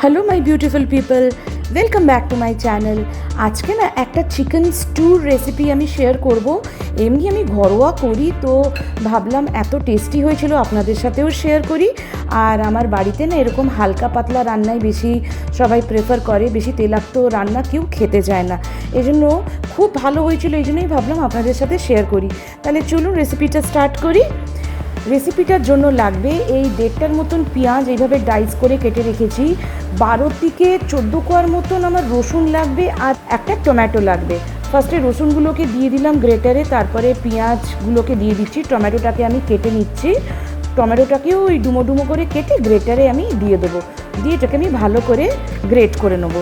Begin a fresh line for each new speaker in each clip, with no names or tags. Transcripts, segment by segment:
Hello my beautiful people, welcome back to my channel. আজকে না একটা চিকেন স্টুর রেসিপি আমি শেয়ার করব। এমনি আমি ঘরোয়া করি, তো ভাবলাম এত টেস্টি হয়েছিল আপনাদের সাথেও শেয়ার করি। আর আমার বাড়িতে না এরকম হালকা পাতলা রান্নাই বেশি সবাই প্রেফার করে, বেশি তেলাক্ত রান্না কেউ খেতে চায় না। এই জন্য খুব ভালো হয়েছিল, এই জন্যই ভাবলাম আপনাদের সাথে শেয়ার করি। তাহলে চলুন রেসিপিটা স্টার্ট করি। রেসিপিটার জন্য লাগবে এই 1.5টার মতন পেঁয়াজ এইভাবে ডাইস করে কেটে রেখেছি, 12 থেকে 14 কোয়ার মতন আমার রসুন লাগবে, আর একটা টমেটো লাগবে। ফার্স্টে রসুনগুলোকে দিয়ে দিলাম গ্রেটারে, তারপরে পেঁয়াজগুলোকে দিয়ে দিচ্ছি, টমেটোটাকে আমি কেটে নিচ্ছি। টমেটোটাকেও ওই ডুমো ডুমো করে কেটে গ্রেটারে আমি দিয়ে দেবো, দিয়ে এটাকে আমি ভালো করে গ্রেট করে নেবো।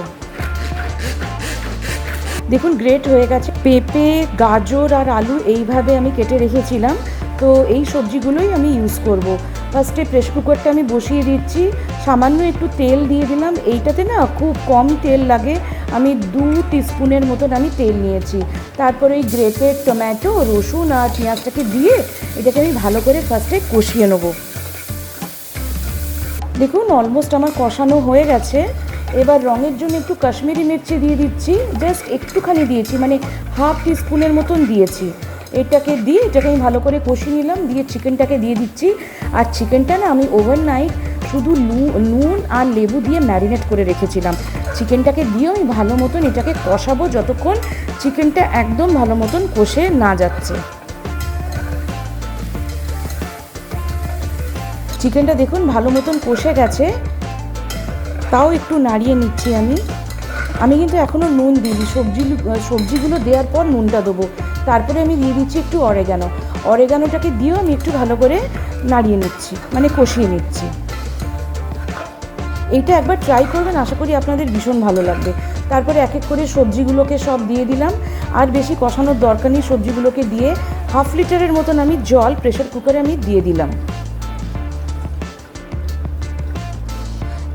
দেখুন গ্রেট হয়ে গেছে। পেঁপে, গাজর আর আলু এইভাবে আমি কেটে রেখেছিলাম, তো এই সবজিগুলোই আমি ইউজ করব। ফার্স্টে প্রেসার কুকারটা আমি বসিয়ে দিচ্ছি, সামান্য একটু তেল দিয়ে দিলাম। এইটাতে না খুব কম তেল লাগে, আমি 2 টিস্পুনের মতন আমি তেল নিয়েছি। তারপরে এই গ্রেটেড টমেটো, রসুন আর পেঁয়াজটাকে দিয়ে এটাকে আমি ভালো করে ফার্স্টে কষিয়ে নেব। দেখুন অলমোস্ট আমার কষানো হয়ে গেছে। এবার রঙের জন্য একটু কাশ্মীরি মির্চি দিয়ে দিচ্ছি, জাস্ট একটুখানি দিয়েছি, মানে হাফ টিস্পুনের মতন দিয়েছি। এটাকে আমি ভালো করে কষিয়ে নিলাম, দিয়ে চিকেনটাকে দিয়ে দিচ্ছি। আর চিকেনটা না আমি ওভারনাইট শুধু নুন আর লেবু দিয়ে ম্যারিনেট করে রেখেছিলাম। চিকেনটাকে দিয়ে আমি ভালো মতন এটাকে কষাবো যতক্ষণ চিকেনটা একদম ভালো মতন কষে না যাচ্ছে। চিকেনটা দেখুন ভালো মতন কষে গেছে, তাও একটু নাড়িয়ে নিচ্ছি আমি কিন্তু এখনও নুন দিইনি। সবজিগুলো দেওয়ার পর নুনটা দেবো। তারপরে আমি দিয়ে দিচ্ছি একটু অরেগানোটাকে দিয়েও আমি একটু ভালো করে নাড়িয়ে নিচ্ছি, মানে কষিয়ে নিচ্ছি। এইটা একবার ট্রাই করবেন, আশা করি আপনাদের ভীষণ ভালো লাগবে। তারপরে এক এক করে সবজিগুলোকে সব দিয়ে দিলাম, আর বেশি কষানোর দরকার নেই। সবজিগুলোকে দিয়ে 1/2 লিটারের মতন আমি জল প্রেসার কুকারে আমি দিয়ে দিলাম।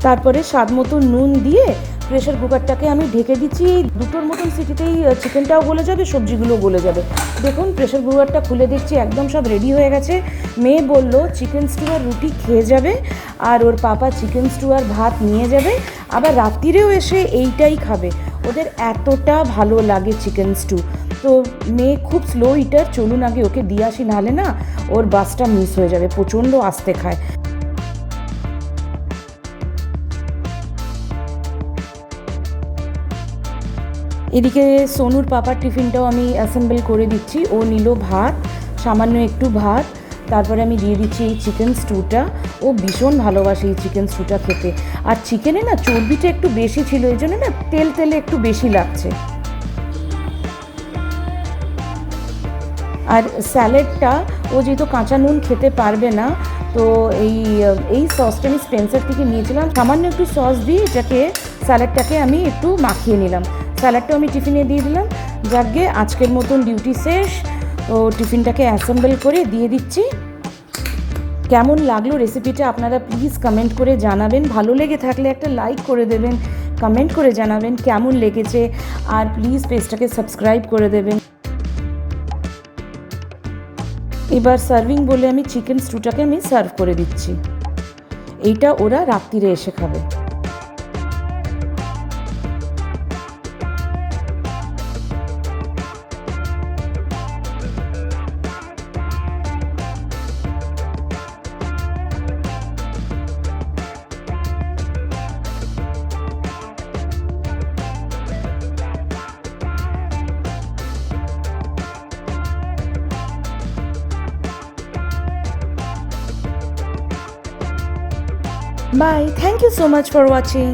তারপরে স্বাদ মতো নুন দিয়ে প্রেসার কুকারটাকে আমি ঢেকে দিচ্ছি। 2টোর মতন সিটিতেই চিকেনটাও গলে যাবে, সবজিগুলোও গলে যাবে। দেখুন প্রেসার কুকারটা খুলে দেখছি একদম সব রেডি হয়ে গেছে। মেয়ে বলল চিকেন স্টু আর রুটি খেয়ে যাবে, আর ওর পাপা চিকেন স্টু আর ভাত নিয়ে যাবে, আবার রাত্রিরেও এসে এইটাই খাবে। ওদের এতটা ভালো লাগে চিকেন স্টু। তো মেয়ে খুব স্লো ইটার, চলুন আগে ওকে দিয়ে আসি, নাহলে না ওর বাসটা মিস হয়ে যাবে, প্রচণ্ড আস্তে খায়। এদিকে সোনুর পাপার টিফিনটাও আমি অ্যাসেম্বল করে দিচ্ছি। ও নিল ভাত, সামান্য একটু ভাত, তারপরে আমি দিয়ে দিচ্ছি এই চিকেন স্টুটা। ও ভীষণ ভালোবাসে এই চিকেন স্টুটা খেতে। আর চিকেনে না চর্বিটা একটু বেশি ছিল, এই জন্য না তেলে একটু বেশি লাগছে। আর স্যালাডটা ও যেহেতু কাঁচা নুন খেতে পারবে না, তো এই সসটা আমি স্পেন্সার থেকে নিয়েছিলাম। সামান্য একটু সস দিয়ে স্যালাডটাকে আমি একটু মাখিয়ে নিলাম। স্যালাডটাও আমি টিফিনে দিয়ে দিলাম। যাকে আজকের মতন ডিউটি শেষ, তো টিফিনটাকে অ্যাসেম্বল করে দিয়ে দিচ্ছি। কেমন লাগলো রেসিপিটা আপনারা প্লিজ কমেন্ট করে জানাবেন। ভালো লেগে থাকলে একটা লাইক করে দেবেন, কমেন্ট করে জানাবেন কেমন লেগেছে, আর প্লিজ পেজটাকে সাবস্ক্রাইব করে দেবেন। এবার সার্ভিং বলে আমি চিকেন স্টুটাকে আমি সার্ভ করে দিচ্ছি। এইটা ওরা রাত্রিরে এসে খাবে। Bye. Thank you so much for watching.